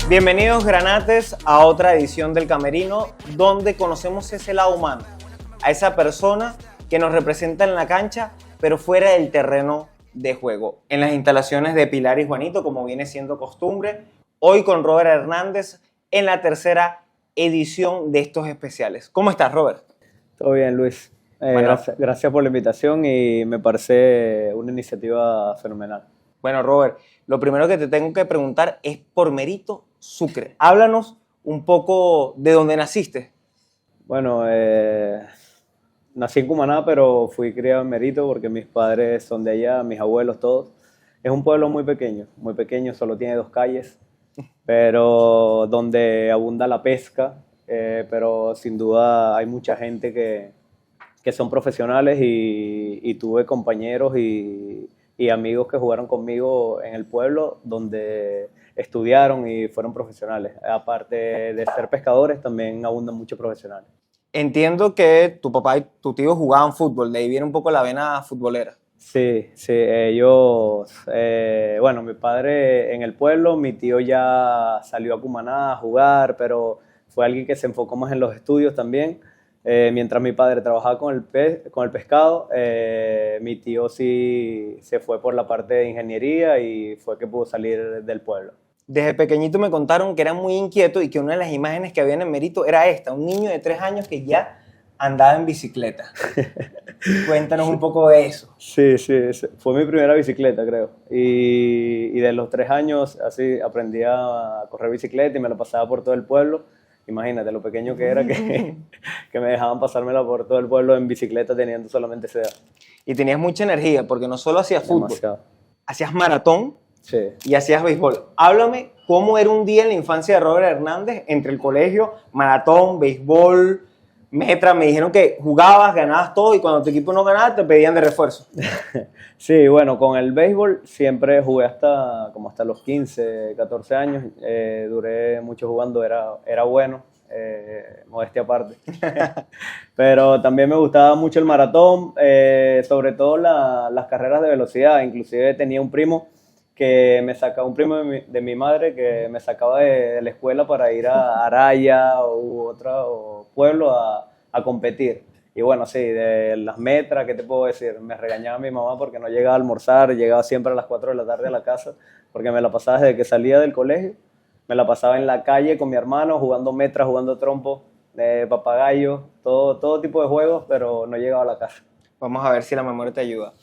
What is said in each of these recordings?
Bienvenidos granates a otra edición del Camerino, donde conocemos ese lado humano, a esa persona que nos representa en la cancha, pero fuera del terreno de juego, en las instalaciones de Pilar y Juanito, como viene siendo costumbre, hoy con Robert Hernández en la tercera edición de estos especiales. ¿Cómo estás, Robert? Todo bien, Luis. Bueno. Gracias por la invitación y me parece una iniciativa fenomenal. Bueno, Robert, lo primero que te tengo que preguntar es por Mérito Sucre. Háblanos un poco de dónde naciste. Bueno, nací en Cumaná, pero fui criado en Mérito porque mis padres son de allá, mis abuelos todos. Es un pueblo muy pequeño, solo tiene 2 calles, pero donde abunda la pesca, pero sin duda hay mucha gente que son profesionales y tuve compañeros y amigos que jugaron conmigo en el pueblo donde estudiaron y fueron profesionales. Aparte de ser pescadores, también abundan muchos profesionales. Entiendo que tu papá y tu tío jugaban fútbol, de ahí viene un poco la vena futbolera. Sí, ellos, bueno, mi padre en el pueblo, mi tío ya salió a Cumaná a jugar, pero fue alguien que se enfocó más en los estudios también. Mientras mi padre trabajaba con el pescado, mi tío sí se fue por la parte de ingeniería y fue que pudo salir del pueblo. Desde pequeñito me contaron que era muy inquieto y que una de las imágenes que había en Mérito era esta, un niño de 3 años que ya andaba en bicicleta. Cuéntanos un poco de eso. Sí, fue mi primera bicicleta, creo. Y de los 3 años así aprendí a correr bicicleta y me la pasaba por todo el pueblo. Imagínate lo pequeño que era que me dejaban pasármela por todo el pueblo en bicicleta teniendo solamente esa edad. Y tenías mucha energía porque no solo hacías fútbol, Demasiado. hacías maratón. Sí. Y hacías béisbol. Háblame cómo era un día en la infancia de Robert Hernández entre el colegio, maratón, béisbol, metra. Me dijeron que jugabas, ganabas todo y cuando tu equipo no ganaba te pedían de refuerzo. Sí, bueno, con el béisbol siempre jugué hasta los 15, 14 años. Duré mucho jugando, era bueno, modestia aparte. Pero también me gustaba mucho el maratón, sobre todo las carreras de velocidad. Inclusive tenía un primo un primo de mi madre que me sacaba de la escuela para ir a Araya u otro pueblo a competir. Y bueno, sí, de las metras, ¿qué te puedo decir? Me regañaba mi mamá porque no llegaba a almorzar, llegaba siempre a las 4 de la tarde a la casa, porque me la pasaba desde que salía del colegio, me la pasaba en la calle con mi hermano, jugando metras, jugando trompo, papagayo, todo tipo de juegos, pero no llegaba a la casa. Vamos a ver si la memoria te ayuda.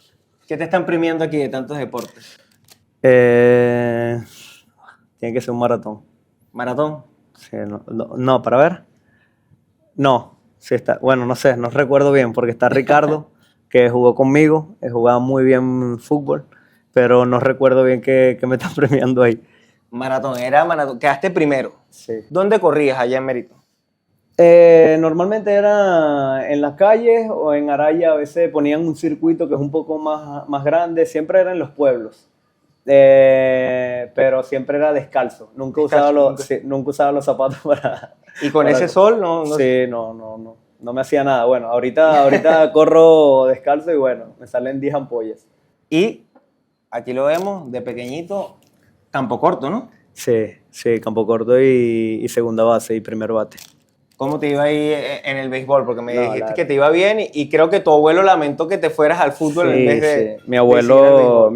¿Qué te están premiando aquí de tantos deportes? Tiene que ser un maratón. ¿Maratón? Sí, no, para ver. No, sí está. Bueno, no sé, no recuerdo bien porque está Ricardo, que jugó conmigo, jugaba muy bien fútbol, pero no recuerdo bien qué me están premiando ahí. Maratón, quedaste primero. Sí. ¿Dónde corrías allá en Mérito? Normalmente era en las calles o en Araya, a veces ponían un circuito que es un poco más grande, siempre era en los pueblos. Pero siempre era descalzo. Nunca usaba los zapatos para... ¿Y con ese sol no? Sí, no me hacía nada. Bueno, ahorita corro descalzo y bueno, me salen 10 ampollas. Y aquí lo vemos de pequeñito, campo corto, ¿no? Sí, campo corto y segunda base y primer bate. ¿Cómo te iba ahí en el béisbol? Porque me dijiste que te iba bien y creo que tu abuelo lamentó que te fueras al fútbol en vez de... Sí. Mi abuelo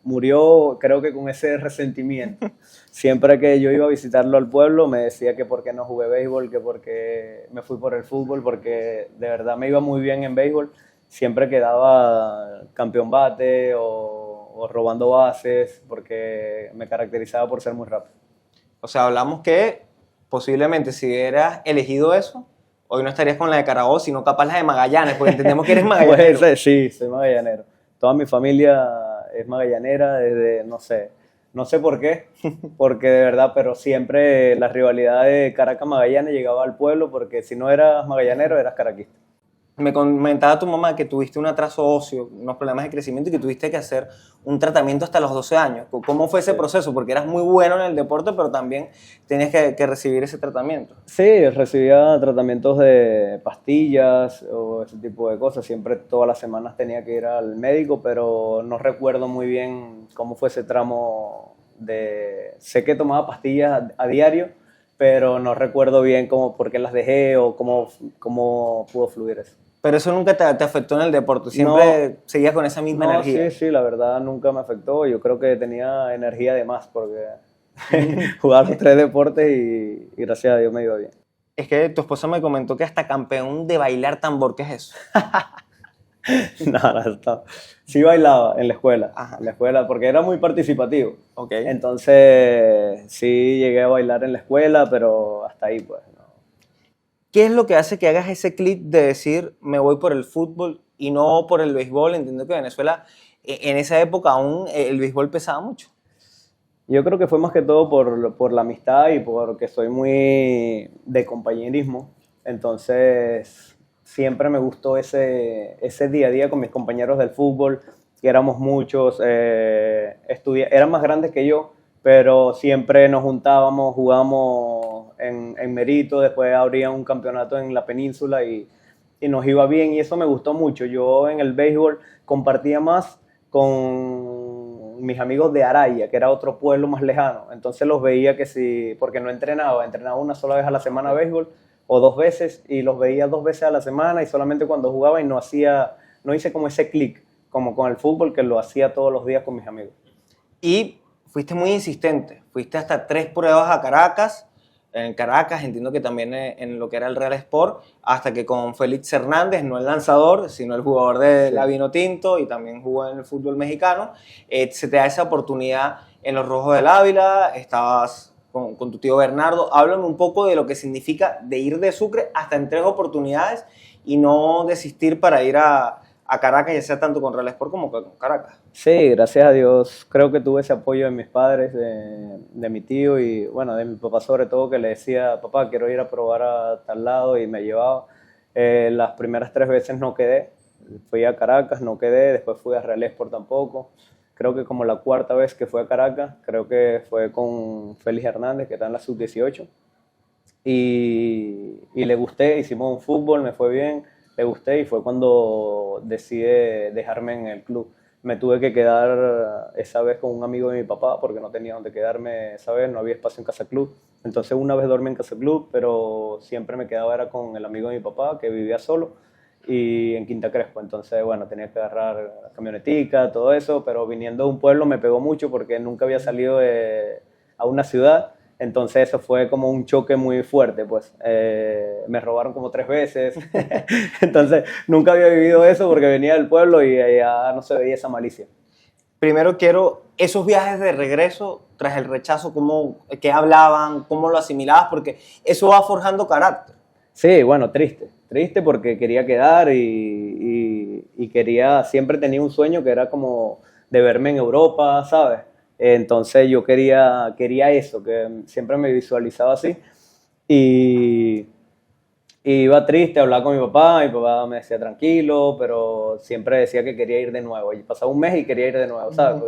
murió, creo que con ese resentimiento. Siempre que yo iba a visitarlo al pueblo me decía que por qué no jugué béisbol, que por qué me fui por el fútbol, porque de verdad me iba muy bien en béisbol. Siempre quedaba campeón bate o robando bases, porque me caracterizaba por ser muy rápido. O sea, hablamos que posiblemente si hubieras elegido eso, hoy no estarías con la de Carabobo, sino capaz la de Magallanes, porque entendemos que eres magallanero. Pues, sí, soy magallanero. Toda mi familia es magallanera desde, no sé por qué, porque de verdad, pero siempre la rivalidad de Caracas-Magallanes llegaba al pueblo, porque si no eras magallanero, eras caraquista. Me comentaba tu mamá que tuviste un atraso óseo, unos problemas de crecimiento y que tuviste que hacer un tratamiento hasta los 12 años. ¿Cómo fue ese proceso? Porque eras muy bueno en el deporte, pero también tenías que recibir ese tratamiento. Sí, recibía tratamientos de pastillas o ese tipo de cosas. Siempre, todas las semanas tenía que ir al médico, pero no recuerdo muy bien cómo fue ese tramo Sé que tomaba pastillas a diario, pero no recuerdo bien por qué las dejé o cómo pudo fluir eso. Pero eso nunca te afectó en el deporte, siempre seguías con esa misma energía. Sí, la verdad nunca me afectó. Yo creo que tenía energía de más porque jugaba los 3 deportes y gracias a Dios me iba bien. Es que tu esposa me comentó que hasta campeón de bailar tambor, ¿qué es eso? No. Sí bailaba en la escuela, Ajá. en la escuela porque era muy participativo. Okay. Entonces sí llegué a bailar en la escuela, pero hasta ahí pues. No. ¿Qué es lo que hace que hagas ese clic de decir me voy por el fútbol y no por el béisbol? Entiendo que Venezuela en esa época aún el béisbol pesaba mucho. Yo creo que fue más que todo por la amistad y porque soy muy de compañerismo. Entonces, siempre me gustó ese día a día con mis compañeros del fútbol, que éramos muchos, eran más grandes que yo, pero siempre nos juntábamos, jugábamos en Merito, después abría un campeonato en la península y nos iba bien y eso me gustó mucho. Yo en el béisbol compartía más con mis amigos de Araya, que era otro pueblo más lejano. Entonces los veía porque no entrenaba una sola vez a la semana béisbol o 2 veces y los veía 2 veces a la semana y solamente cuando jugaba y no hice como ese clic, como con el fútbol que lo hacía todos los días con mis amigos. Y fuiste muy insistente, fuiste hasta 3 pruebas a Caracas, en Caracas, entiendo que también en lo que era el Real Sport, hasta que con Félix Hernández, no el lanzador, sino el jugador de la Vinotinto y también jugó en el fútbol mexicano, se te da esa oportunidad en los Rojos del Ávila, estabas con tu tío Bernardo. Háblame un poco de lo que significa de ir de Sucre hasta en 3 oportunidades y no desistir para ir a Caracas, ya sea tanto con Real Sport como con Caracas. Sí, gracias a Dios creo que tuve ese apoyo de mis padres, de mi tío y bueno, de mi papá sobre todo, que le decía, papá, quiero ir a probar a tal lado y me llevaba. Las primeras 3 veces no quedé, fui a Caracas, no quedé, después fui a Real Sport tampoco. Creo que como la 4ª vez que fui a Caracas, creo que fue con Félix Hernández, que está en la sub-18. Y le gusté, hicimos un fútbol, me fue bien, le gusté y fue cuando decidí dejarme en el club. Me tuve que quedar esa vez con un amigo de mi papá porque no tenía dónde quedarme esa vez, no había espacio en Casa Club. Entonces una vez dormí en Casa Club, pero siempre me quedaba era con el amigo de mi papá que vivía solo y en Quinta Crespo. Entonces, bueno, tenía que agarrar la camionetica, todo eso, pero viniendo de un pueblo me pegó mucho porque nunca había salido a una ciudad. Entonces eso fue como un choque muy fuerte, pues. Me robaron como 3 veces. Entonces nunca había vivido eso porque venía del pueblo y allá no se veía esa malicia. Primero quiero esos viajes de regreso tras el rechazo, qué hablaban, cómo lo asimilabas, porque eso va forjando carácter. Sí, bueno, triste porque quería quedar y siempre tenía un sueño que era como de verme en Europa, ¿sabes? Entonces yo quería eso, que siempre me visualizaba así y iba triste, hablaba con mi papá me decía tranquilo, pero siempre decía que quería ir de nuevo y pasaba un mes y quería ir de nuevo, ¿sabes?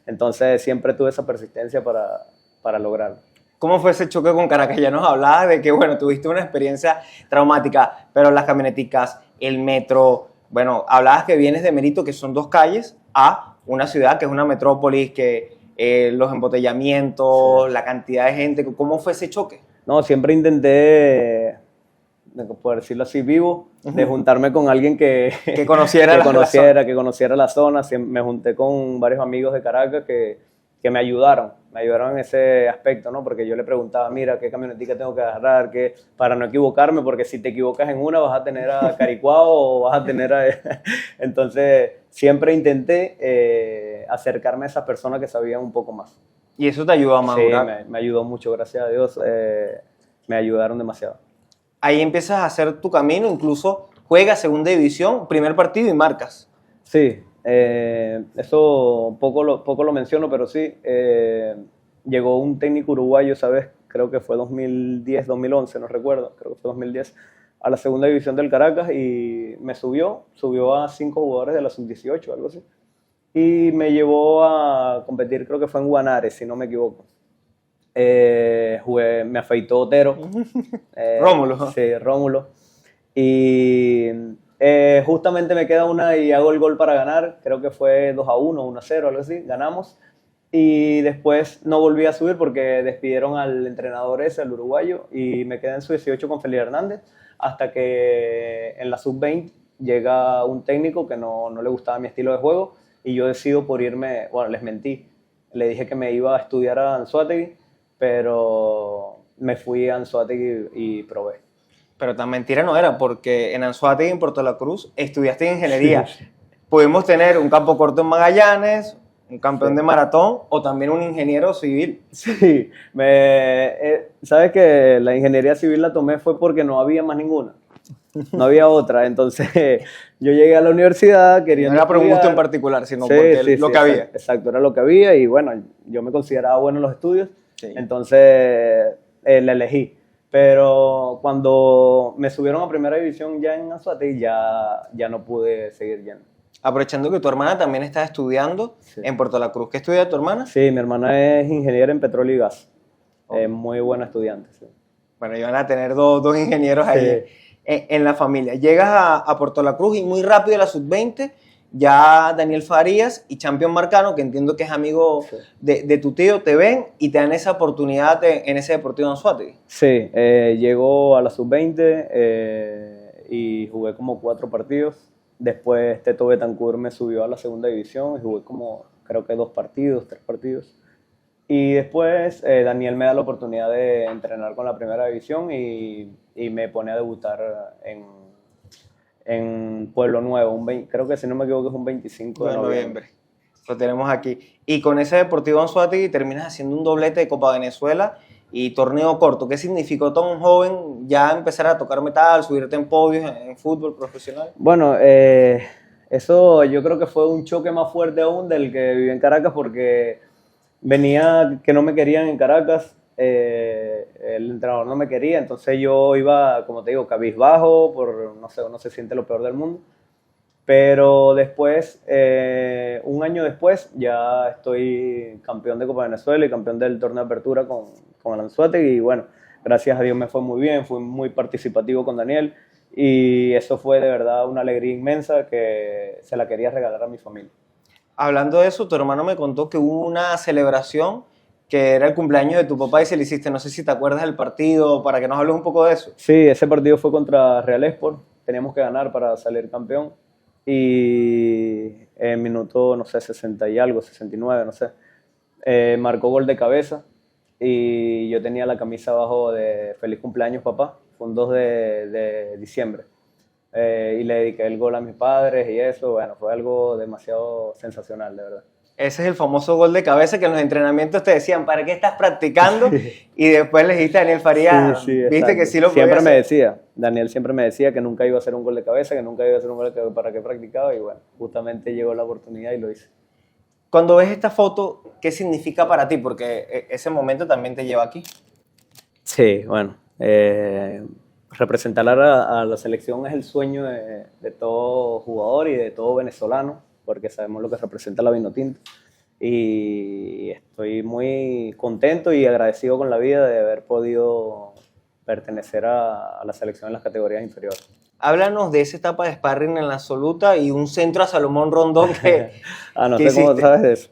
Entonces siempre tuve esa persistencia para lograrlo. ¿Cómo fue ese choque con Caracas? Ya nos hablabas de que, bueno, tuviste una experiencia traumática, pero las camioneticas, el metro, bueno, hablabas que vienes de Merito, que son 2 calles, a una ciudad que es una metrópolis, que los embotellamientos, sí, la cantidad de gente. ¿Cómo fue ese choque? No, siempre intenté, por decirlo así, vivo, de juntarme con alguien que conociera la zona. Me junté con varios amigos de Caracas que me ayudaron en ese aspecto, ¿no? Porque yo le preguntaba, mira, ¿qué camionetica tengo que agarrar? Para no equivocarme, porque si te equivocas en una vas a tener a Caricuao o vas a tener a... Entonces, siempre intenté acercarme a esas personas que sabían un poco más. ¿Y eso te ayudó a madurar? Sí, me ayudó mucho, gracias a Dios. Me ayudaron demasiado. Ahí empiezas a hacer tu camino, incluso juegas segunda división, primer partido y marcas. Sí. Eso poco lo menciono, pero sí, llegó un técnico uruguayo, ¿sabes? Creo que fue 2010, 2011, no recuerdo, creo que fue 2010, a la segunda división del Caracas y me subió a 5 jugadores de la sub-18, algo así, y me llevó a competir, creo que fue en Guanares, si no me equivoco. Me afeitó Otero. Rómulo. Sí, Rómulo. Y... justamente me queda una y hago el gol para ganar, creo que fue 2-1, 1-0, algo así, ganamos. Y después no volví a subir porque despidieron al entrenador ese, al uruguayo, y me quedé en sub-18 con Felipe Hernández, hasta que en la sub-20 llega un técnico que no le gustaba mi estilo de juego, y yo decido por irme, bueno, les mentí, le dije que me iba a estudiar a Anzoátegui, pero me fui a Anzoátegui y probé. Pero tan mentira no era, porque en Anzoátegui, en Puerto La Cruz, estudiaste ingeniería. Pudimos tener un campo corto en Magallanes, un campeón de maratón o también un ingeniero civil. Sí, sabes que la ingeniería civil la tomé fue porque no había más ninguna, no había otra, entonces yo llegué a la universidad queriendo No era por un gusto en estudiar. particular, sino porque lo que había. Exacto, era lo que había y bueno, yo me consideraba bueno en los estudios, Sí. entonces la elegí. Pero cuando me subieron a primera división ya en Anzoátegui ya no pude seguir yendo. Aprovechando que tu hermana también está estudiando Sí. en Puerto La Cruz. ¿Qué estudia tu hermana? Sí, mi hermana es ingeniera en petróleo y gas, muy buena estudiante. Sí. Bueno, iban a tener dos ingenieros ahí Sí. en la familia. Llegas a Puerto La Cruz y muy rápido a la sub-20, ya Daniel Farías y Champion Marcano, que entiendo que es amigo Sí. de tu tío, te ven y te dan esa oportunidad en ese Deportivo Anzoátegui. Sí, llego a la sub-20 y jugué como 4 partidos. Después Teto Betancourt me subió a la segunda división y jugué como creo que 2 partidos, 3 partidos. Y después Daniel me da la oportunidad de entrenar con la primera división y me pone a debutar en Pueblo Nuevo. Creo que si no me equivoco es un 25 de noviembre. Lo tenemos aquí. Y con ese Deportivo Anzoátegui terminas haciendo un doblete de Copa Venezuela y torneo corto. ¿Qué significó tan joven ya empezar a tocar metal, subirte en podios en fútbol profesional? Bueno, eso yo creo que fue un choque más fuerte aún del que viví en Caracas porque venía que no me querían en Caracas, el entrenador no me quería, entonces yo iba, como te digo, cabizbajo, no sé, uno se siente lo peor del mundo. Pero después, un año después, ya estoy campeón de Copa Venezuela y campeón del torneo de apertura con el Anzoátegui. Y bueno, gracias a Dios me fue muy bien, fui muy participativo con Daniel. Y eso fue de verdad una alegría inmensa que se la quería regalar a mi familia. Hablando de eso, tu hermano me contó que hubo una celebración que era el cumpleaños de tu papá y se le hiciste. No sé si te acuerdas del partido, para que nos hables un poco de eso. Sí, ese partido fue contra Real Sport. Teníamos que ganar para salir campeón. Y en minuto, no sé, 60 y algo, 69, no sé, marcó gol de cabeza y yo tenía la camisa abajo de Feliz cumpleaños papá, fue un 2 de diciembre, y le dediqué el gol a mis padres y eso, bueno, fue algo demasiado sensacional, de verdad. Ese es el famoso gol de cabeza que en los entrenamientos te decían, ¿para qué estás practicando? Y después le dijiste a Daniel Farías, Sí, viste exacto. que sí lo podía Siempre me hacer. decía, Daniel siempre me decía que nunca iba a hacer un gol de cabeza, que nunca iba a hacer un gol de cabeza, para qué practicaba y bueno, justamente llegó la oportunidad y lo hice. Cuando ves esta foto, ¿qué significa para ti? Porque ese momento también te lleva aquí. Sí, bueno, representar a la selección es el sueño de todo jugador y de todo venezolano, porque sabemos lo que representa la Vinotinto. Y estoy muy contento y agradecido con la vida de haber podido pertenecer a la selección en las categorías inferiores. Háblanos de esa etapa de sparring en la absoluta y un centro a Salomón Rondón que, No que sé cómo hiciste. sabes de eso.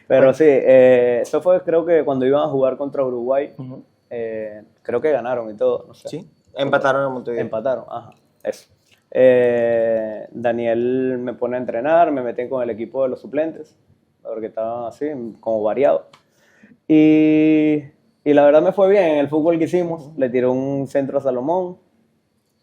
Pero sí, eso fue creo que cuando iban a jugar contra Uruguay, Ujú. creo que ganaron y todo, no sé. Sí, empataron en Montevideo. Empataron, ajá, eso. Daniel me pone a entrenar, me meten con el equipo de los suplentes, porque estaban así, como variados. Y la verdad me fue bien en el fútbol que hicimos, le tiré un centro a Salomón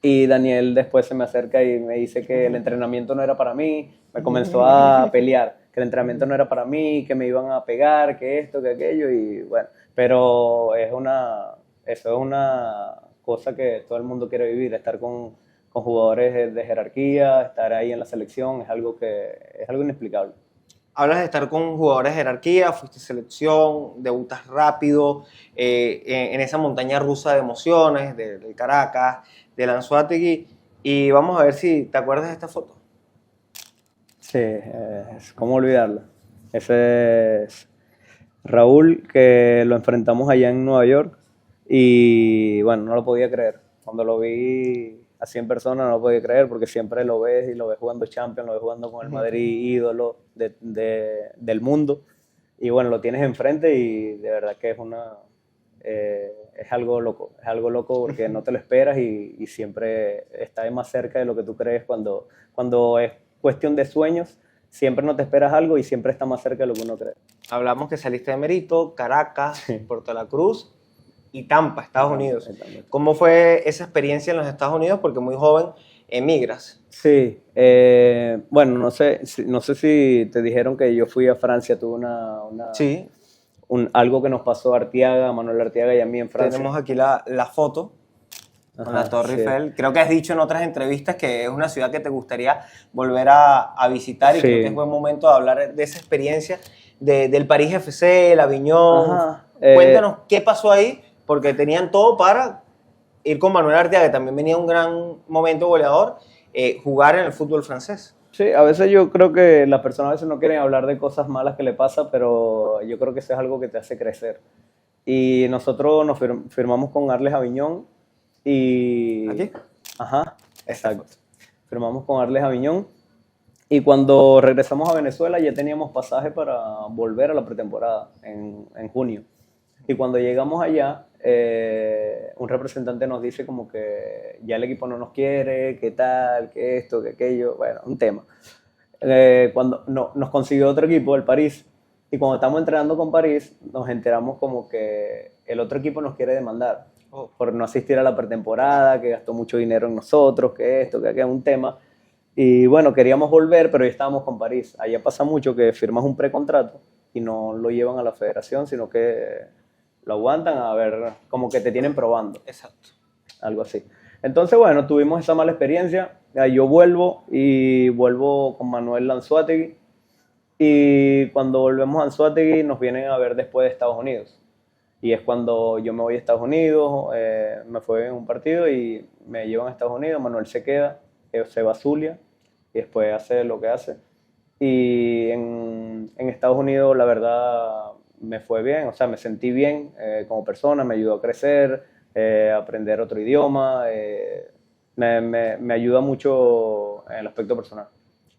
y Daniel después se me acerca y me dice que el entrenamiento no era para mí, me comenzó a pelear, que el entrenamiento no era para mí, que me iban a pegar, que esto, que aquello y bueno, pero eso es una cosa que todo el mundo quiere vivir, estar con jugadores de jerarquía, estar ahí en la selección, es algo inexplicable. Hablas de estar con jugadores de jerarquía, fuiste selección, debutas rápido, en esa montaña rusa de emociones, del Caracas, del Anzoátegui, y vamos a ver si te acuerdas de esta foto. Sí, ¿cómo olvidarla? Ese es Raúl, que lo enfrentamos allá en Nueva York y bueno, no lo podía creer. Cuando lo vi así en persona no lo podía creer porque siempre lo ves jugando Champions, lo ves jugando con el Madrid, ídolo del mundo. y bueno, lo tienes enfrente y de verdad que es algo loco porque no te lo esperas y siempre está más cerca de lo que tú crees cuando es cuestión de sueños, siempre no te esperas algo y siempre está más cerca de lo que uno cree. Hablamos que saliste de Mérito, Caracas, Puerto La Cruz y Tampa, Estados Unidos. ¿Cómo fue esa experiencia en los Estados Unidos? Porque muy joven emigras. Sí, bueno, no sé si te dijeron que yo fui a Francia, tuve Sí, algo que nos pasó a Arteaga, a Manuel Arteaga y a mí en Francia. tenemos aquí la foto con la Torre sí. Eiffel. Creo que has dicho en otras entrevistas que es una ciudad que te gustaría volver a visitar y Sí. creo que es buen momento de hablar de esa experiencia del París FC, el Aviñón. Ajá, Cuéntanos qué pasó ahí, porque tenían todo para ir con Manuel Arteaga, que también venía un gran momento goleador, jugar en el fútbol francés. Sí, a veces yo creo que las personas a veces no quieren hablar de cosas malas que le pasa, pero yo creo que eso es algo que te hace crecer. Y nosotros nos firmamos con Arles Aviñón y... ¿Aquí? Ajá, exacto. Firmamos con Arles Aviñón y cuando regresamos a Venezuela ya teníamos pasaje para volver a la pretemporada en junio. Y cuando llegamos allá, un representante nos dice como que ya el equipo no nos quiere, qué tal, qué esto, qué aquello, bueno, un tema. Cuando nos consiguió otro equipo, el París, y cuando estamos entrenando con París, nos enteramos como que el otro equipo nos quiere demandar por no asistir a la pretemporada, que gastó mucho dinero en nosotros, que esto, que aquello, un tema. Y bueno, queríamos volver, pero ya estábamos con París. Allá pasa mucho que firmas un precontrato y no lo llevan a la federación, sino que lo aguantan a ver, como que te tienen probando. Exacto. Algo así. Entonces, bueno, tuvimos esa mala experiencia. Yo vuelvo con Manuel Lanzuategui. Y cuando volvemos a Anzoátegui nos vienen a ver después de Estados Unidos. Y es cuando yo me voy a Estados Unidos, me fue en un partido y me llevan a Estados Unidos, Manuel se queda, se va a Zulia y después hace lo que hace. Y en Estados Unidos la verdad me fue bien, o sea, me sentí bien como persona, me ayudó a crecer, a aprender otro idioma, me ayuda mucho en el aspecto personal.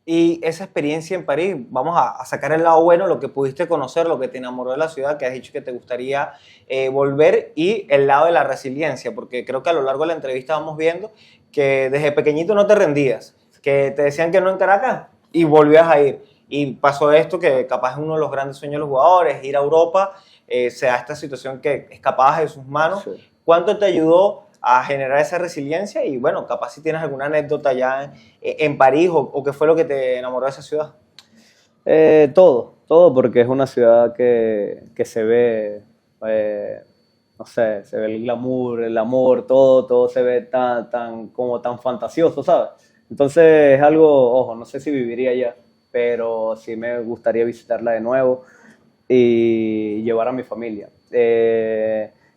Y esa experiencia en París, vamos a sacar el lado bueno, lo que pudiste conocer, lo que te enamoró de la ciudad, que has dicho que te gustaría volver, y el lado de la resiliencia, porque creo que a lo largo de la entrevista vamos viendo que desde pequeñito no te rendías, que te decían que no en Caracas y volvías a ir. Y pasó esto que capaz es uno de los grandes sueños de los jugadores, ir a Europa, se da esta situación que escapabas de sus manos. Sí. ¿Cuánto te ayudó a generar esa resiliencia? Y bueno, capaz si tienes alguna anécdota ya en París o qué fue lo que te enamoró de esa ciudad. Todo, porque es una ciudad que se ve, no sé, se ve el glamour, el amor, todo se ve como tan fantasioso, ¿sabes? Entonces es algo, ojo, no sé si viviría allá, pero sí me gustaría visitarla de nuevo y llevar a mi familia.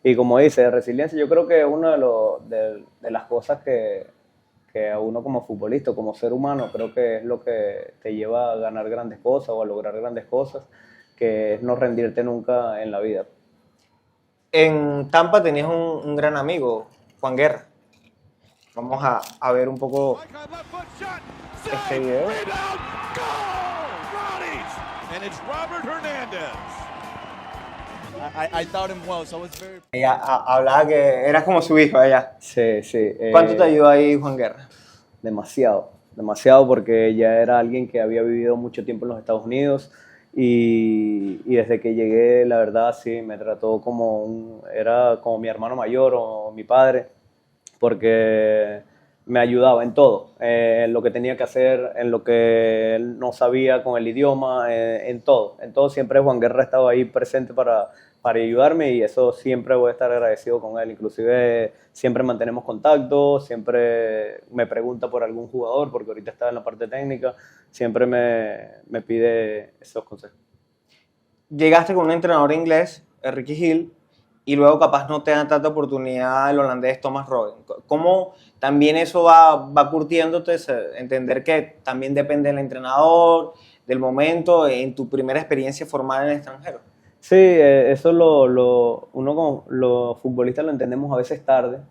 Y como dice, resiliencia, yo creo que una de las cosas que a uno como futbolista, como ser humano, creo que es lo que te lleva a ganar grandes cosas o a lograr grandes cosas, que es no rendirte nunca en la vida. En Tampa tenías un gran amigo, Juan Guerra. Vamos a ver un poco este video. I thought him well, so I was very... Ella hablaba que eras como su hijo allá. Sí. ¿Cuánto te ayudó ahí Juan Guerra? Demasiado porque ya era alguien que había vivido mucho tiempo en los Estados Unidos y desde que llegué, la verdad, sí, me trató era como mi hermano mayor o mi padre, porque me ayudaba en todo, en lo que tenía que hacer, en lo que él no sabía con el idioma, en todo siempre Juan Guerra estaba ahí presente para ayudarme y eso siempre voy a estar agradecido con él. Inclusive siempre mantenemos contacto, siempre me pregunta por algún jugador, porque ahorita está en la parte técnica, siempre me pide esos consejos. Llegaste con un entrenador inglés, Ricky Hill, y luego capaz no te dan tanta oportunidad el holandés Thomas Robben. ¿Cómo también eso va curtiéndote, entender que también depende del entrenador, del momento, en tu primera experiencia formal en el extranjero? Sí, eso uno como los futbolistas lo entendemos a veces tarde,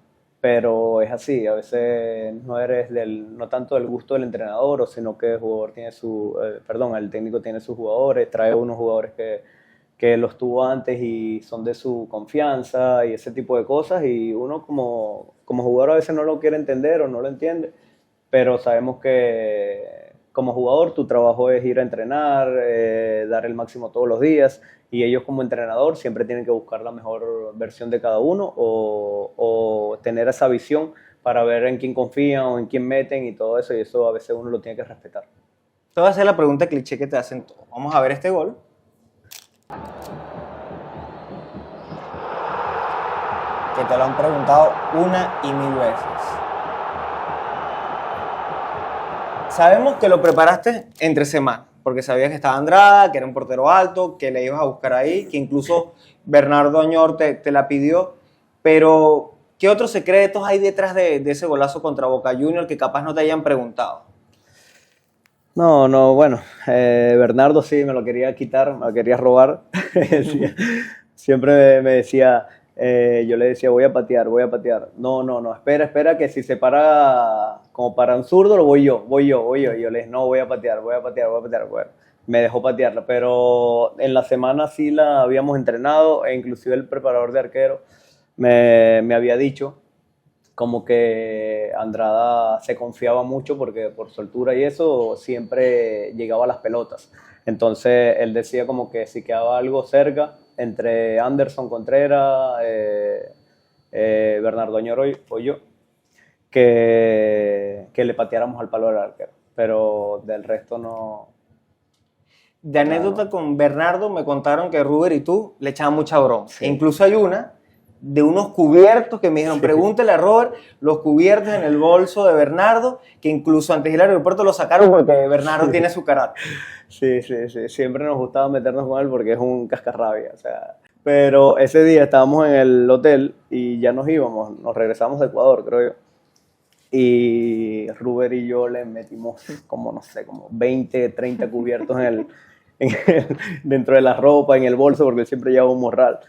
pero es así, a veces no eres no tanto del gusto del entrenador, sino que el jugador tiene el técnico tiene sus jugadores, trae unos jugadores que los tuvo antes y son de su confianza y ese tipo de cosas, y uno como jugador a veces no lo quiere entender o no lo entiende, pero sabemos que como jugador tu trabajo es ir a entrenar, dar el máximo todos los días, y ellos como entrenador siempre tienen que buscar la mejor versión de cada uno o tener esa visión para ver en quién confían o en quién meten y todo eso, y eso a veces uno lo tiene que respetar. Te voy a hacer la pregunta cliché que te hacen todos. Vamos a ver este gol. Que te lo han preguntado una y mil veces. Sabemos que lo preparaste entre semanas, porque sabías que estaba Andrada, que era un portero alto, que le ibas a buscar ahí, que incluso Bernardo Añor te la pidió, pero ¿qué otros secretos hay detrás de ese golazo contra Boca Juniors que capaz no te hayan preguntado? No, bueno, Bernardo sí me lo quería quitar, me lo quería robar. Siempre me decía, yo le decía, voy a patear. No, espera, que si se para como para un zurdo, lo voy yo. Y yo le dije, no, voy a patear. Bueno, me dejó patearla, pero en la semana sí la habíamos entrenado, e inclusive el preparador de arquero me había dicho como que Andrada se confiaba mucho porque por su altura y eso siempre llegaba a las pelotas. Entonces él decía como que si quedaba algo cerca entre Anderson Contreras, Bernardo Añoro o yo, que le pateáramos al palo del arquero. Pero del resto no. De anécdota con Bernardo me contaron que Ruber y tú le echaban mucha broma. Sí. E incluso hay una de unos cubiertos que me dijeron, pregúntale a Robert, los cubiertos en el bolso de Bernardo, que incluso antes del aeropuerto lo sacaron porque Bernardo tiene su carácter. Sí, siempre nos gustaba meternos con él porque es un cascarrabia, o sea. Pero ese día estábamos en el hotel y ya nos regresamos de Ecuador, creo yo. Y Ruber y yo le metimos como 20, 30 cubiertos dentro de la ropa, en el bolso, porque él siempre llevaba un morral.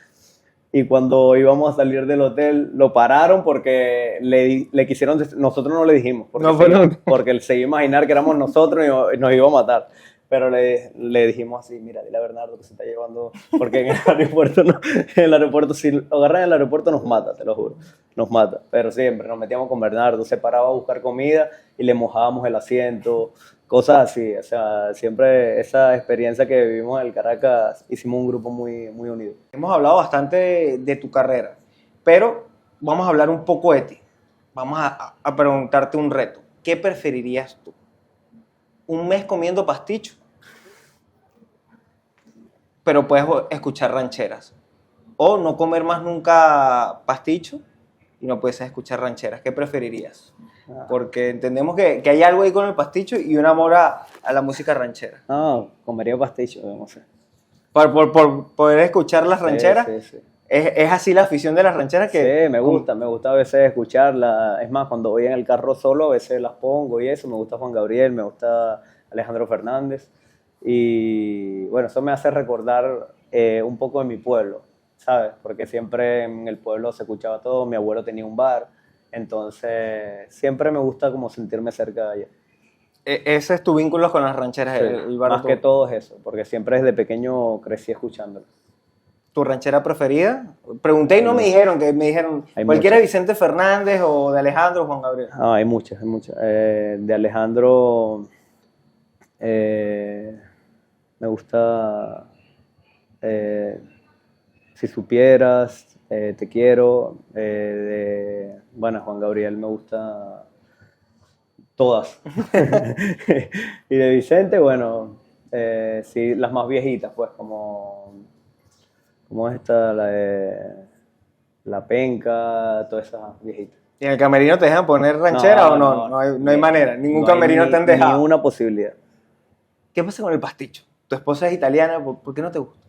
Y cuando íbamos a salir del hotel, lo pararon porque le quisieron decir, nosotros no le dijimos, porque él se iba a imaginar que éramos nosotros y nos iba a matar. Pero le dijimos así, mira, dile a Bernardo que se está llevando, porque en el aeropuerto, si lo agarran en el aeropuerto nos mata, te lo juro, nos mata. Pero siempre nos metíamos con Bernardo, se paraba a buscar comida y le mojábamos el asiento, cosas así. O sea, siempre esa experiencia que vivimos en el Caracas, hicimos un grupo muy, muy unido. Hemos hablado bastante de tu carrera, pero vamos a hablar un poco de ti. Vamos a preguntarte un reto. ¿Qué preferirías tú? ¿Un mes comiendo pasticho? Pero puedes escuchar rancheras. O no comer más nunca pasticho y no puedes escuchar rancheras. ¿Qué preferirías? Porque entendemos que hay algo ahí con el pasticho y un amor a la música ranchera. No, comería pasticho, no sé. Por poder escuchar las rancheras. Sí. Es así la afición de las rancheras que... Sí, me gusta a veces escucharla. Es más, cuando voy en el carro solo, a veces las pongo y eso. Me gusta Juan Gabriel, me gusta Alejandro Fernández. Y bueno, eso me hace recordar un poco de mi pueblo, ¿sabes? Porque siempre en el pueblo se escuchaba todo. Mi abuelo tenía un bar, entonces siempre me gusta como sentirme cerca de allá. Ese es tu vínculo con las rancheras, Sí, el bar. más que todo es eso, porque siempre desde pequeño crecí escuchándolo. ¿Tu ranchera preferida? Pregunté y no me dijeron, que me dijeron Hay cualquiera de muchas. Vicente Fernández o de Alejandro o Juan Gabriel. Hay muchas. De Alejandro me gusta Si supieras, Te quiero. Bueno, Juan Gabriel me gusta todas. Y de Vicente, bueno, sí, las más viejitas, pues, como esta, la de La Penca, todas esas viejitas. ¿Y en el camerino te dejan poner ranchera o no? No hay manera, ningún camerino te han dejado. Ni una posibilidad. ¿Qué pasa con el pasticho? Tu esposa es italiana, ¿por qué no te gusta?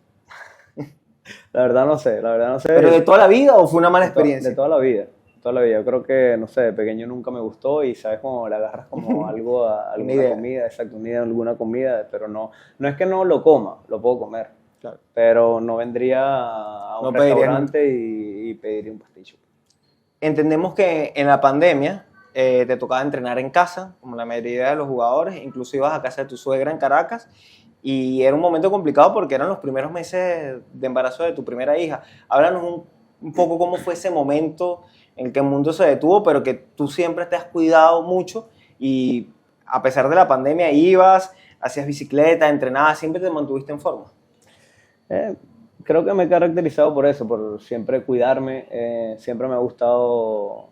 La verdad no sé. ¿Pero de toda la vida o fue una mala experiencia? De toda la vida. Yo creo que, no sé, de pequeño nunca me gustó y sabes cómo le agarras como algo a alguna idea. comida, exacto, alguna comida, pero no es que no lo coma, lo puedo comer, Claro. pero no vendría a un No pedirías restaurante y pediría un pasticho. Entendemos que en la pandemia te tocaba entrenar en casa, como la mayoría de los jugadores, incluso ibas a casa de tu suegra en Caracas, y era un momento complicado porque eran los primeros meses de embarazo de tu primera hija. Háblanos un poco cómo fue ese momento en que el mundo se detuvo, pero que tú siempre te has cuidado mucho y a pesar de la pandemia ibas, hacías bicicleta, entrenabas, siempre te mantuviste en forma. Eh, Creo que me he caracterizado por eso, por siempre cuidarme. Siempre me ha gustado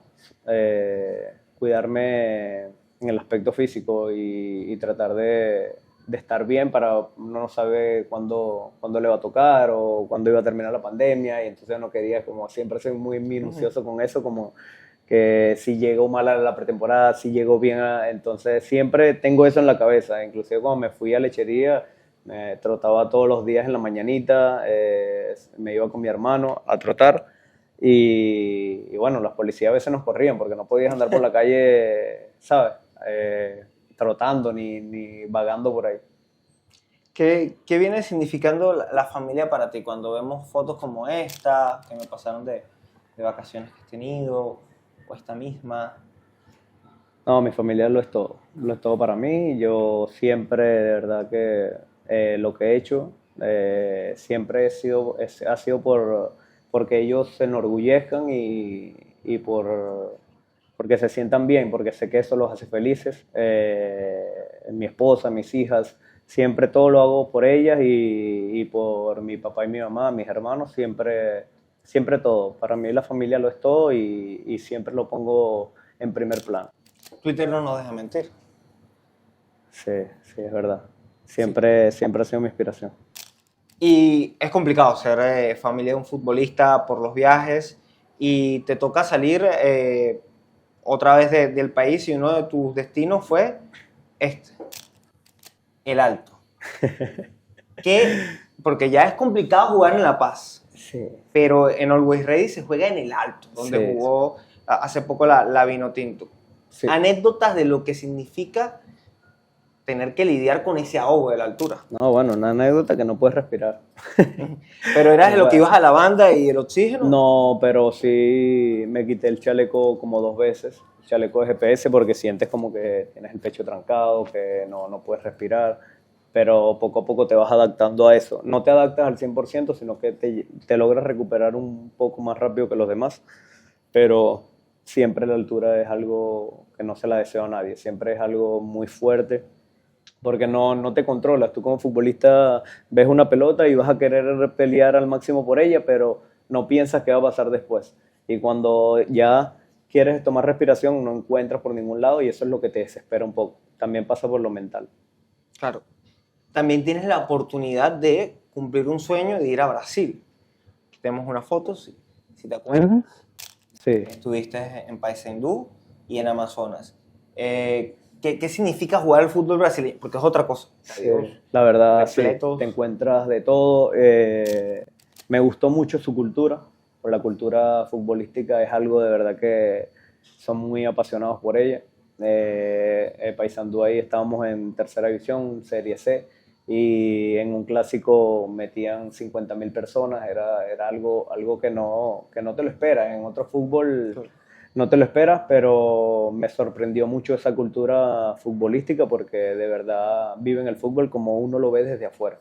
cuidarme en el aspecto físico y tratar de estar bien para uno no sabe cuándo le va a tocar o cuándo iba a terminar la pandemia. Y entonces no quería, como siempre soy muy minucioso con eso, como que si llegó mal a la pretemporada, si llegó bien, entonces siempre tengo eso en la cabeza. Inclusive cuando me fui a lechería, me trotaba todos los días en la mañanita, me iba con mi hermano a trotar y bueno, los policías a veces nos corrían porque no podías andar por la calle, ¿sabes? Trotando ni vagando por ahí. ¿Qué viene significando la familia para ti cuando vemos fotos como esta, que me pasaron de vacaciones que has tenido, o esta misma? No, mi familia lo es todo para mí. Yo siempre, de verdad que lo que he hecho siempre ha sido porque ellos se enorgullezcan porque se sientan bien, porque sé que eso los hace felices. Mi esposa, mis hijas, siempre todo lo hago por ellas y por mi papá y mi mamá, mis hermanos, siempre todo. Para mí la familia lo es todo y siempre lo pongo en primer plano. Twitter no nos deja mentir. Sí, sí, es verdad. Siempre ha sido mi inspiración. Y es complicado ser familia de un futbolista por los viajes y te toca salir otra vez del país y uno de tus destinos fue este, el Alto. Porque ya es complicado jugar en La Paz, Sí. pero en Always Ready se juega en el Alto, donde Sí, jugó hace poco la Vinotinto. Sí. Anécdotas de lo que significa tener que lidiar con ese ahogo de la altura. No, bueno, una anécdota que no puedes respirar. Pero eras de lo que ibas a la banda y el oxígeno. No, pero sí me quité el chaleco como 2 veces, el chaleco de GPS, porque sientes como que tienes el pecho trancado, que no puedes respirar, pero poco a poco te vas adaptando a eso. No te adaptas al 100%, sino que te logras recuperar un poco más rápido que los demás, pero siempre la altura es algo que no se la deseo a nadie, siempre es algo muy fuerte porque no te controlas. Tú como futbolista ves una pelota y vas a querer pelear al máximo por ella, pero no piensas qué va a pasar después. Y cuando ya quieres tomar respiración, no encuentras por ningún lado y eso es lo que te desespera un poco. También pasa por lo mental. Claro. También tienes la oportunidad de cumplir un sueño de ir a Brasil. Aquí tenemos una foto, si te acuerdas. Sí. Estuviste en Paysandú y en Amazonas. ¿Qué significa jugar al fútbol brasileño? Porque es otra cosa. Sí, la verdad, sí, repletos. te encuentras de todo. Me gustó mucho su cultura, por la cultura futbolística es algo de verdad que son muy apasionados por ella. Paysandú ahí estábamos en tercera división, Serie C, y en un clásico metían 50.000 personas, era algo que no te lo esperas. En otro fútbol no te lo esperas, pero me sorprendió mucho esa cultura futbolística porque de verdad viven el fútbol como uno lo ve desde afuera.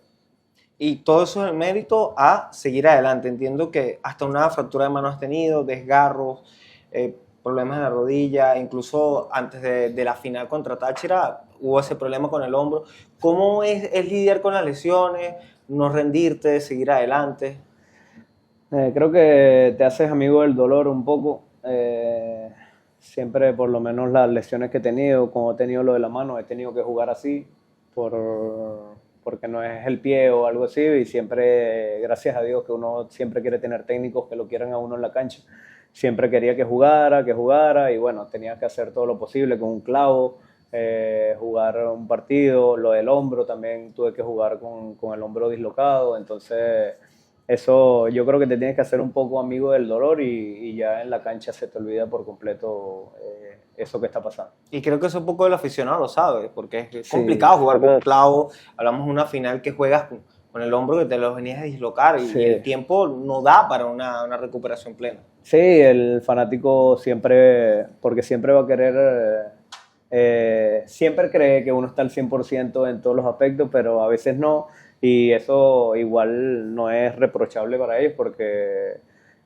Y todo eso es el mérito a seguir adelante. Entiendo que hasta una fractura de mano has tenido, desgarros, problemas en la rodilla, incluso antes de la final contra Táchira hubo ese problema con el hombro. ¿Cómo es lidiar con las lesiones, no rendirte, seguir adelante? Creo que te haces amigo del dolor un poco. Siempre, por lo menos las lesiones que he tenido, como he tenido lo de la mano, he tenido que jugar así porque no es el pie o algo así, y siempre, gracias a Dios, que uno siempre quiere tener técnicos que lo quieran a uno en la cancha. Siempre quería que jugara, y bueno, tenía que hacer todo lo posible con un clavo, jugar un partido. Lo del hombro también tuve que jugar con el hombro dislocado, entonces eso yo creo que te tienes que hacer un poco amigo del dolor y ya en la cancha se te olvida por completo eso que está pasando. Y creo que eso un poco el aficionado lo sabe, porque es Sí, complicado jugar con pero- un clavo. Hablamos de una final que juegas con el hombro que te lo venías a dislocar y, Sí. y el tiempo no da para una recuperación plena. Sí, el fanático siempre, porque siempre va a querer siempre cree que uno está al 100% en todos los aspectos, pero a veces no, y eso igual no es reprochable para ellos porque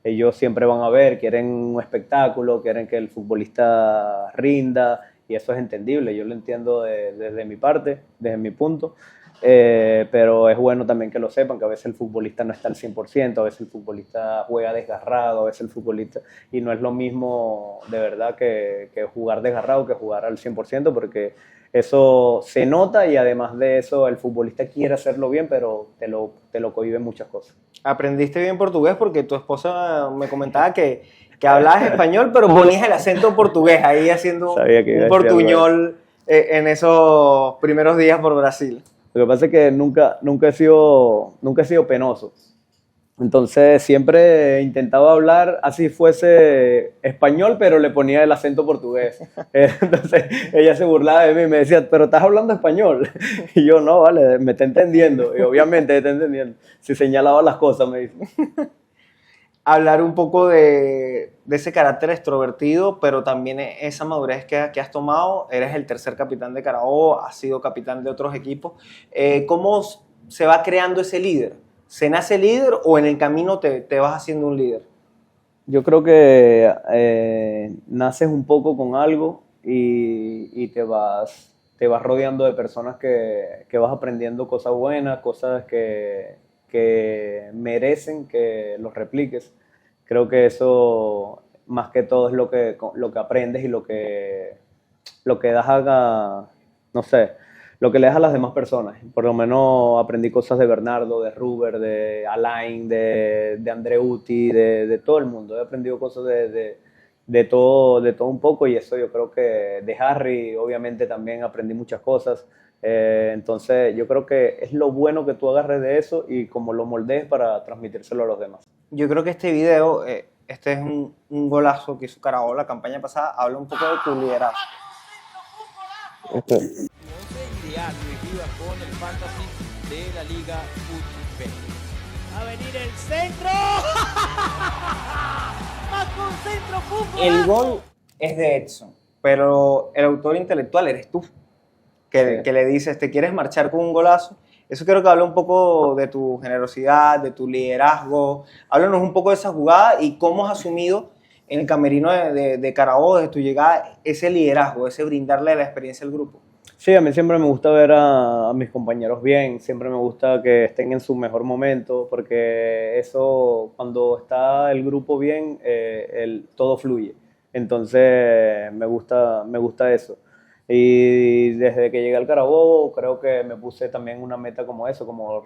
ellos siempre van a ver, quieren un espectáculo, quieren que el futbolista rinda, y eso es entendible, yo lo entiendo desde mi parte, desde mi punto. Pero es bueno también que lo sepan, que a veces el futbolista no está al 100%, a veces el futbolista juega desgarrado, a veces el futbolista... Y no es lo mismo de verdad que jugar desgarrado que jugar al 100%, porque eso se nota y además de eso el futbolista quiere hacerlo bien, pero te lo cohíben muchas cosas. Aprendiste bien portugués porque tu esposa me comentaba que hablabas español, pero ponías el acento portugués ahí haciendo Sabía que iba a un decir algo de eso. portuñol en esos primeros días por Brasil. Lo que pasa es que nunca he sido penoso. Entonces siempre intentaba hablar así fuese español, pero le ponía el acento portugués. Entonces ella se burlaba de mí y me decía, pero estás hablando español. Y yo, no, vale, me está entendiendo. Y obviamente está entendiendo. Si señalaba las cosas, me dice. Hablar un poco de ese carácter extrovertido, pero también esa madurez que has tomado. Eres el tercer capitán de Carabobo, has sido capitán de otros equipos. ¿Cómo se va creando ese líder? ¿Se nace líder o en el camino te vas haciendo un líder? Yo creo que naces un poco con algo y te vas rodeando de personas que vas aprendiendo cosas buenas, cosas que merecen que los repliques. Creo que eso, más que todo, es lo que aprendes y lo que das no sé, lo que le das a las demás personas. Por lo menos aprendí cosas de Bernardo, de Ruber, de Alain, de Andreuti, de todo el mundo. He aprendido cosas de todo un poco, y eso yo creo que de Harry obviamente también aprendí muchas cosas. Entonces yo creo que es lo bueno que tú agarres de eso y como lo moldees para transmitírselo a los demás. Yo creo que este video, este es un golazo que hizo Carabobo la campaña pasada, habla un poco de tu liderazgo. Tu once ideal dirigida con el fantasy de la Liga UTP. Va a venir el centro. Más con centro, fútbol. El gol es de Edson, pero el autor intelectual eres tú, que le dices, te quieres marchar con un golazo. Eso creo que habla un poco de tu generosidad, de tu liderazgo. Háblanos un poco de esa jugada y cómo has asumido en el camerino de Carabobo, desde tu llegada, ese liderazgo, ese brindarle la experiencia al grupo. Sí, a mí siempre me gusta ver a mis compañeros bien, siempre me gusta que estén en su mejor momento, porque eso, cuando está el grupo bien, todo fluye. Entonces, me gusta eso. Y desde que llegué al Carabobo, creo que me puse también una meta como eso, como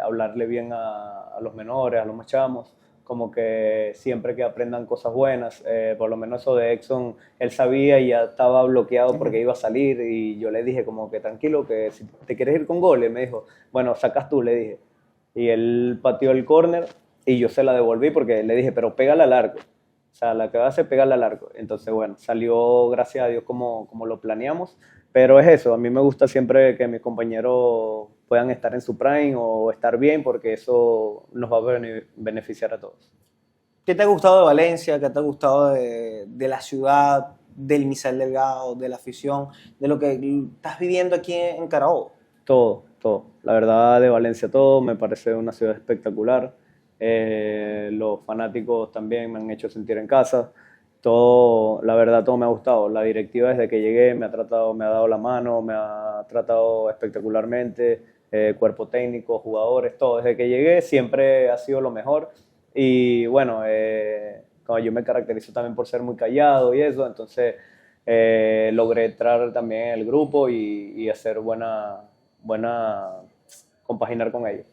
hablarle bien a los menores, a los más chamos, como que siempre que aprendan cosas buenas. Por lo menos eso de Exxon, él sabía y ya estaba bloqueado porque iba a salir, y yo le dije como que tranquilo, que si te quieres ir con gol, y me dijo, bueno, sacas tú, le dije. Y él pateó el córner y yo se la devolví porque le dije, pero pégala al arco. O sea, la que va a hacer pegarle al arco. Entonces, bueno, salió, gracias a Dios, como lo planeamos. Pero es eso, a mí me gusta siempre que mis compañeros puedan estar en su prime o estar bien, porque eso nos va a beneficiar a todos. ¿Qué te ha gustado de Valencia? ¿Qué te ha gustado de la ciudad, del Misael Delgado, de la afición, de lo que estás viviendo aquí en Carabobo? Todo. La verdad, de Valencia todo, me parece una ciudad espectacular. Los fanáticos también me han hecho sentir en casa. Todo, la verdad, todo me ha gustado. La directiva desde que llegué me ha dado la mano, me ha tratado espectacularmente. Cuerpo técnico, jugadores, todo. Desde que llegué siempre ha sido lo mejor. Y bueno, como yo me caracterizo también por ser muy callado y eso, entonces logré entrar también en el grupo y hacer buena compaginar con ellos.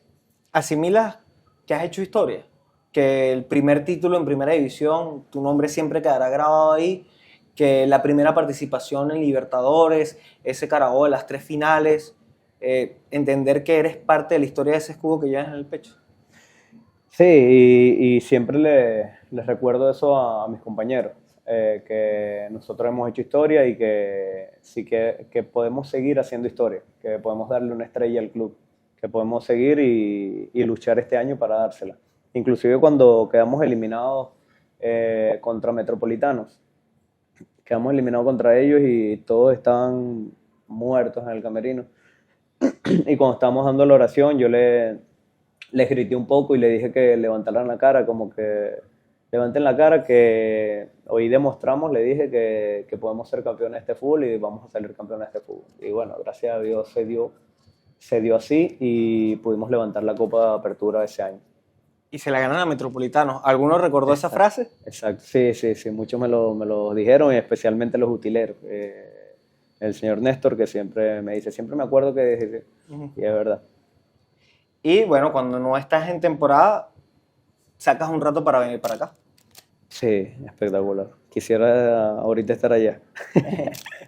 ¿Asimilas que has hecho historia? Que el primer título en primera división, tu nombre siempre quedará grabado ahí, que la primera participación en Libertadores, ese Carabobo de las 3 finales, entender que eres parte de la historia de ese escudo que llevas en el pecho. Sí, y siempre les recuerdo eso a mis compañeros, que nosotros hemos hecho historia y que sí que podemos seguir haciendo historia, que podemos darle una estrella al club, que podemos seguir y luchar este año para dársela. Inclusive cuando quedamos eliminados contra Metropolitanos, quedamos eliminados contra ellos y todos estaban muertos en el camerino. Y cuando estábamos dando la oración, yo les grité un poco y le dije que levantaran la cara, como que levanten la cara, que hoy demostramos, le dije que podemos ser campeones de este fútbol y vamos a salir campeones de este fútbol. Y bueno, gracias a Dios se dio así y pudimos levantar la Copa de Apertura ese año. Y se la ganan a Metropolitanos. ¿Alguno recordó esa frase? Exacto, sí, muchos me lo dijeron, y especialmente los utileros. El señor Néstor, que siempre me dice, siempre me acuerdo que... Y es verdad. Y bueno, cuando no estás en temporada, sacas un rato para venir para acá. Sí, espectacular. Quisiera ahorita estar allá.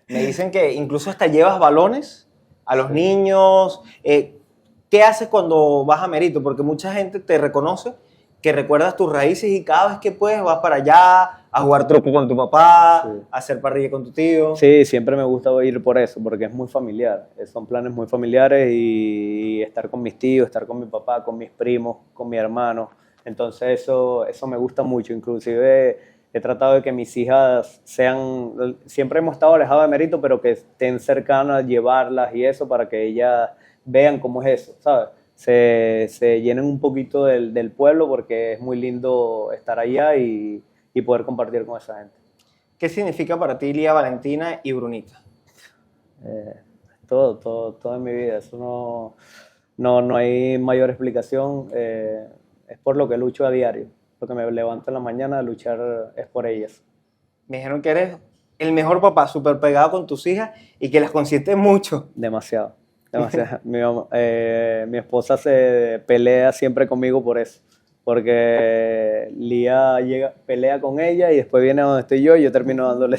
Me dicen que incluso hasta llevas balones a los niños. ¿Qué haces cuando vas a Mérito? Porque mucha gente te reconoce, que recuerdas tus raíces y cada vez que puedes vas para allá a jugar truco con tu papá, Sí. a hacer parrilla con tu tío. Sí, siempre me gusta ir por eso, porque es muy familiar. Son planes muy familiares y estar con mis tíos, estar con mi papá, con mis primos, con mi hermano. Entonces eso me gusta mucho. Inclusive he tratado de que mis hijas siempre hemos estado alejados de Mérito, pero que estén cercanas, llevarlas y eso para que ellas vean cómo es eso, ¿sabes? Se llenen un poquito del pueblo, porque es muy lindo estar allá y poder compartir con esa gente. ¿Qué significa para ti Lía Valentina y Brunita? Todo en mi vida. Eso no hay mayor explicación. Es por lo que lucho a diario. Lo que me levanto en la mañana a luchar es por ellas. Me dijeron que eres el mejor papá, súper pegado con tus hijas y que las consientes mucho. Demasiado. Mi esposa se pelea siempre conmigo por eso. Porque Lía pelea con ella y después viene a donde estoy yo y yo termino dándole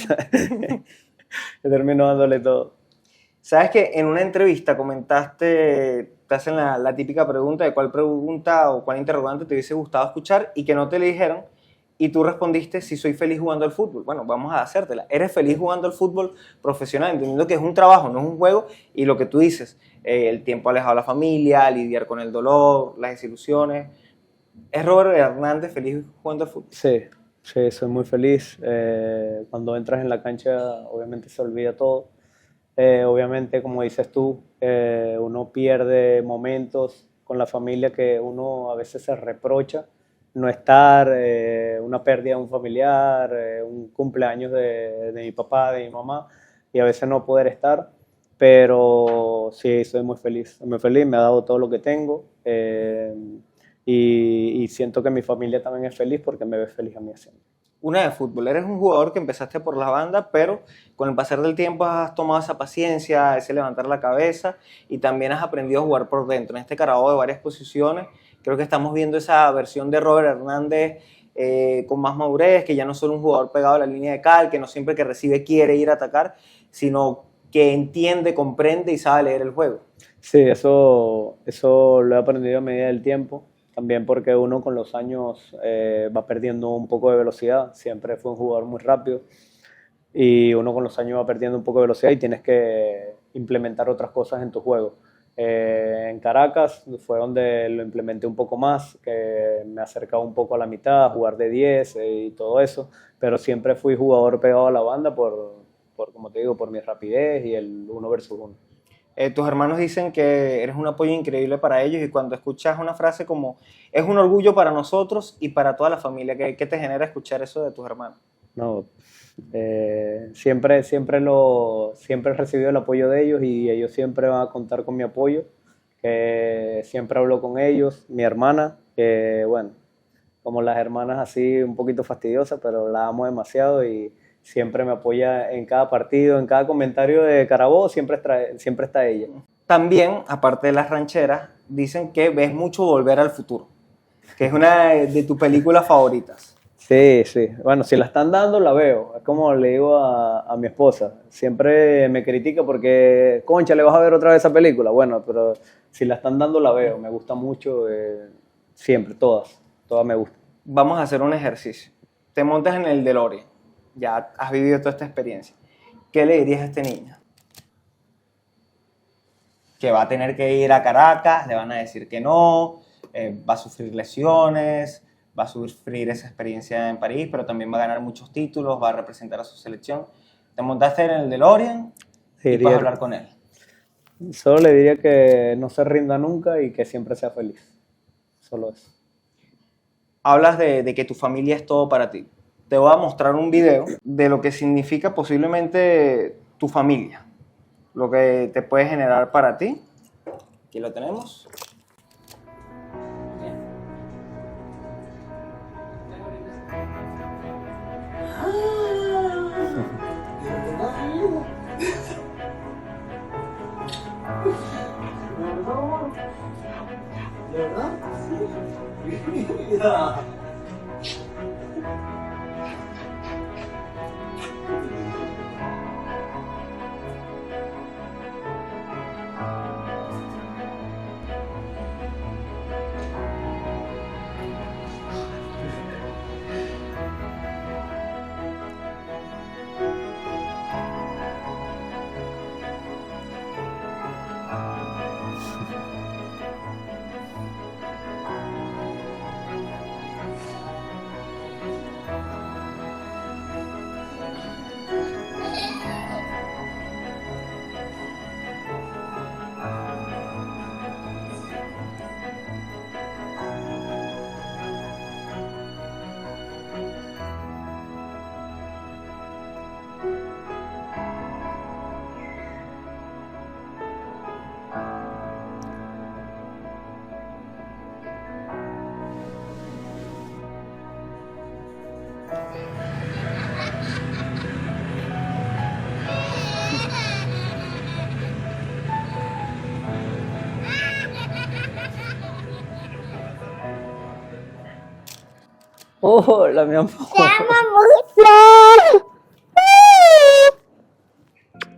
todo. Sabes que en una entrevista comentaste, te hacen la típica pregunta de cuál pregunta o cuál interrogante te hubiese gustado escuchar y que no te le dijeron, y tú respondiste si soy feliz jugando al fútbol. Bueno, vamos a hacértela. ¿Eres feliz jugando al fútbol profesional? Entendiendo que es un trabajo, no es un juego, y lo que tú dices, el tiempo alejado de la familia, lidiar con el dolor, las desilusiones. ¿Es Robert Hernández feliz jugando al fútbol? Sí, soy muy feliz. Cuando entras en la cancha, obviamente se olvida todo. Obviamente, como dices tú, uno pierde momentos con la familia que uno a veces se reprocha. No estar, una pérdida de un familiar, un cumpleaños de mi papá, de mi mamá, y a veces no poder estar. Pero sí, soy muy feliz, me ha dado todo lo que tengo. Y siento que mi familia también es feliz porque me ve feliz a mí haciendo. Una de fútbol. Eres un jugador que empezaste por la banda, pero con el pasar del tiempo has tomado esa paciencia, ese levantar la cabeza, y también has aprendido a jugar por dentro. En este Carabobo de varias posiciones, creo que estamos viendo esa versión de Robert Hernández con más madurez, que ya no es solo un jugador pegado a la línea de cal, que no siempre que recibe quiere ir a atacar, sino que entiende, comprende y sabe leer el juego. Sí, eso lo he aprendido a medida del tiempo. También porque uno con los años va perdiendo un poco de velocidad. Siempre fue un jugador muy rápido y uno con los años va perdiendo un poco de velocidad y tienes que implementar otras cosas en tu juego. En Caracas fue donde lo implementé un poco más, que me acercaba un poco a la mitad, a jugar de 10 y todo eso, pero siempre fui jugador pegado a la banda por, como te digo, por mi rapidez y el 1 versus 1. Tus hermanos dicen que eres un apoyo increíble para ellos, y cuando escuchas una frase como es un orgullo para nosotros y para toda la familia, ¿qué te genera escuchar eso de tus hermanos? No, siempre he recibido el apoyo de ellos y ellos siempre van a contar con mi apoyo, que siempre hablo con ellos. Mi hermana, que bueno, como las hermanas así un poquito fastidiosas, pero la amo demasiado y siempre me apoya en cada partido, en cada comentario de Carabobo, siempre está ella. También, aparte de las rancheras, dicen que ves mucho Volver al Futuro, que es una de tus películas favoritas. Sí. Bueno, si la están dando, la veo. Es como le digo a mi esposa. Siempre me critica porque, concha, ¿le vas a ver otra vez esa película? Bueno, pero si la están dando, la veo. Me gusta mucho. Siempre, todas me gustan. Vamos a hacer un ejercicio. Te montas en el DeLorean. Ya has vivido toda esta experiencia. ¿Qué le dirías a este niño? Que va a tener que ir a Caracas, le van a decir que no, va a sufrir lesiones, va a sufrir esa experiencia en París, pero también va a ganar muchos títulos, va a representar a su selección. Te montaste en el DeLorean Sí, y puedes hablar con él. Solo le diría que no se rinda nunca y que siempre sea feliz. Solo eso. Hablas de que tu familia es todo para ti. Te voy a mostrar un video de lo que significa posiblemente tu familia, lo que te puede generar para ti. Aquí lo tenemos. Hola, mi amor. Te amo mucho.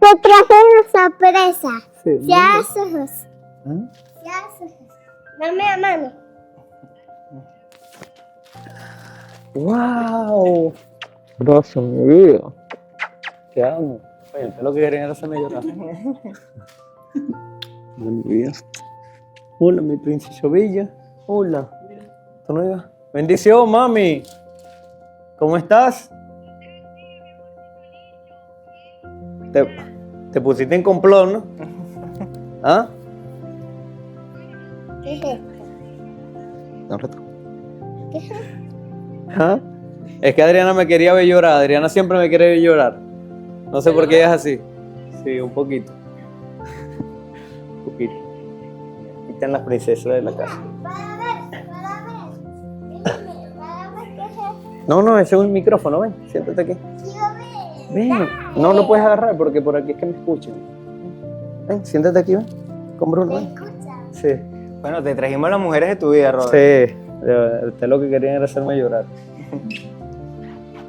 Te traje una sorpresa. Sí, Cierra los ojos. ¿Ah? Cierra los ojos. Dame la mano. ¡Wow! Gracias, mi vida. Te amo. Oye, es lo que querían era hacerme llorar. Mi vida. Hola, mi princesa bella. Hola. ¿Tú no ibas? Bendición, mami. ¿Cómo estás? Te pusiste en complot, ¿no? ¿Ah? ¿Qué es esto? No, rato. ¿Qué es esto? ¿Ah? Es que Adriana me quería ver llorar. Adriana siempre me quiere ver llorar. No sé por qué ella es así. Sí, un poquito. Un poquito. Aquí están las princesas de la casa. Para ver. Dime, para ver qué es esto. No, ese es un micrófono, ven. Siéntate aquí. Quiero ver. Ven. No lo puedes agarrar porque por aquí es que me escuchan. Ven, siéntate aquí, ven. Con Bruno, ¿Me ven. escuchas? Sí. Bueno, te trajimos las mujeres de tu vida, Robert. Sí. Usted lo que querían era hacerme llorar.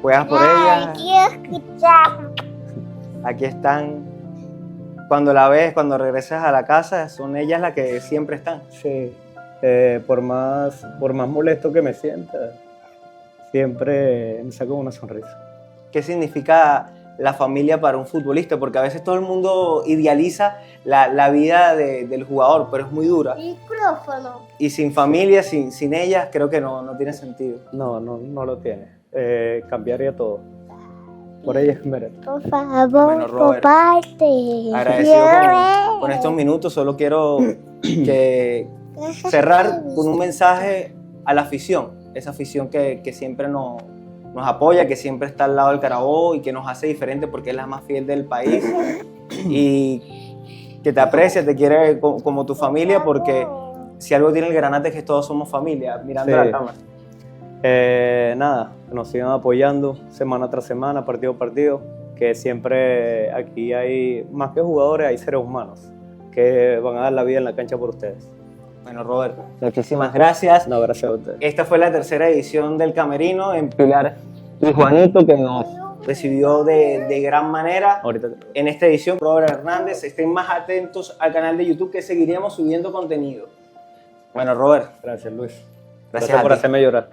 Juegas por Ay, ellas. quiero escuchar. Aquí están. Cuando la ves, cuando regresas a la casa, son ellas las que siempre están. Sí. Por más molesto que me sienta, siempre me saco una sonrisa. ¿Qué significa la familia para un futbolista? Porque a veces todo el mundo idealiza la vida del jugador, pero es muy dura. Micrófono. Y sin familia, sin ellas, creo que no tiene sentido. No lo tiene. Cambiaría todo. Por ella es merece. Por favor, Bueno, Robert, comparte. Agradecido Quiero ver. con estos minutos, solo quiero cerrar con un mensaje a la afición, esa afición que siempre nos apoya, que siempre está al lado del Carabobo y que nos hace diferente porque es la más fiel del país y que te aprecia, te quiere como tu familia, porque si algo tiene el Granate es que todos somos familia, mirando Sí. la cámara. Nada, que nos sigan apoyando semana tras semana, partido a partido, que siempre aquí hay, más que jugadores, hay seres humanos que van a dar la vida en la cancha por ustedes. Bueno, Robert, muchísimas gracias. No, gracias a ustedes. Esta fue la tercera edición del Camerino en Pilar y Juanito, que nos recibió de gran manera. Ahorita. En esta edición, Robert Hernández, estén más atentos al canal de YouTube, que seguiremos subiendo contenido. Bueno, Robert, Gracias, Luis. gracias a por ti. hacerme llorar.